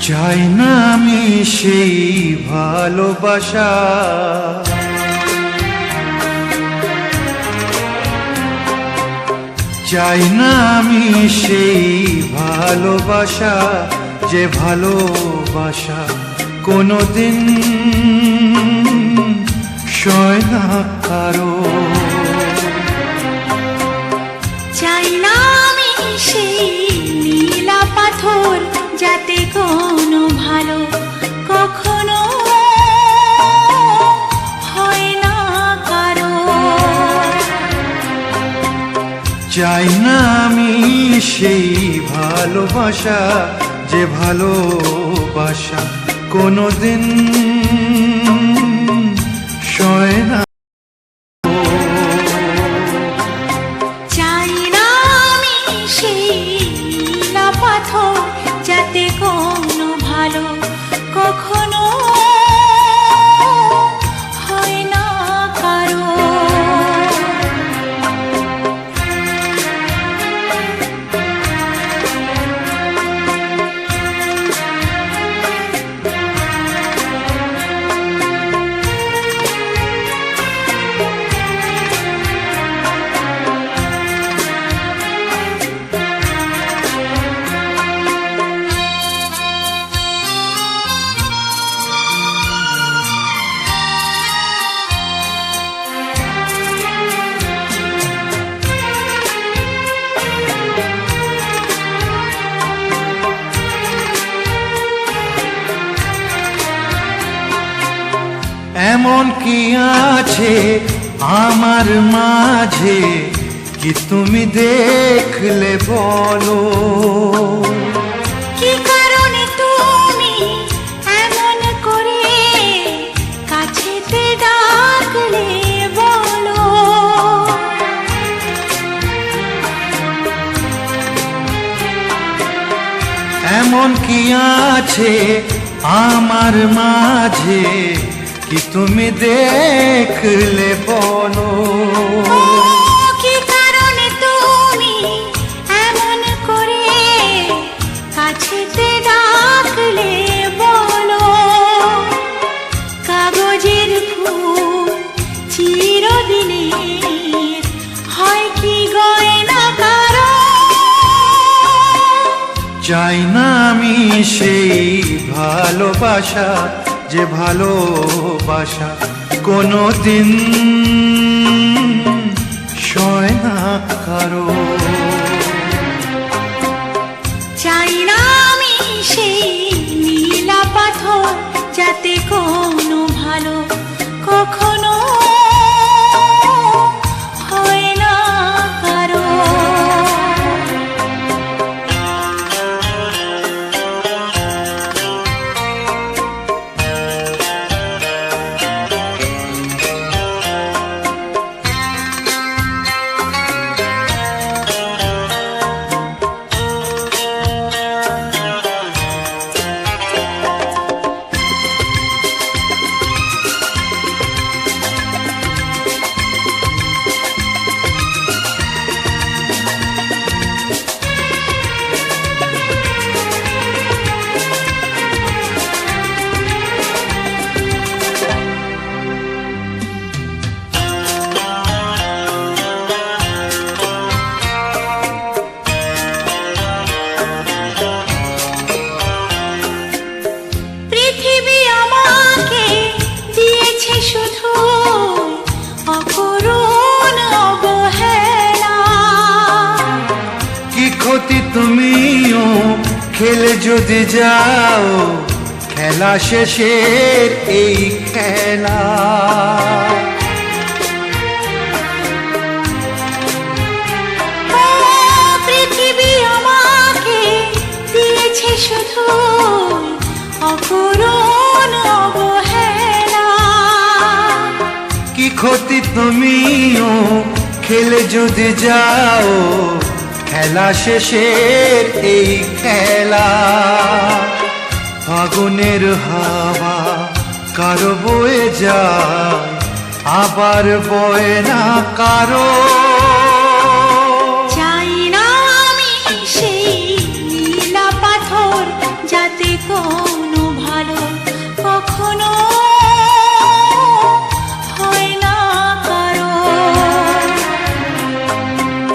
চাই না আমি সেই ভালোবাসা, চাই না আমি সেই ভালোবাসা, যে ভালোবাসা কোনোদিন সয় না কারো। চাই না আমি সেই নীলা পাথর, যাতে কোনো ভালো কখনো হয় না কারো। চাই না আমি সেই ভালোবাসা, যে ভালোবাসা কোনোদিন সয় না। চাই না আমি সেই নীলা পাথর, যাতে কোনো ভালো কখনো হয় না কারো। এমন কি আছে আমার মাঝে, কি তুমি দেখলে বলো? কি কারণে তুমি এমন করে কাছেতে ডাকলে বলো? এমন কি আছে আমার মাঝে, কি তুমি দেখলে বলো? কি কারণে তুমি এমন করে কাছেতে ডাকলে বলো? কাগজের ফুল চিরদিনের হয় কি গয়না কারো? চাই না আমি সেই ভালোবাসা, যে ভালোবাসা কোনোদিন সয় না কারো। চাই না আমি সেই নীলা পাথর, যাতে কোনো ভালো কখনো হয় না কারো। তুমিও খেলে যদি যাও খেলা শেষের এই খেলা, পৃথিবী আমাকে দিয়েছে শুধু অপূরণ অবহেলা। কি ক্ষতি তুমিও খেলে যদি যাও খেলা শেষের এই খেলা। ফাগুনের হাওয়া কারো বয়ে যায় আবার বয়ে না কারো। চাই না আমি সেই নীলা পাথর যাতে তোমার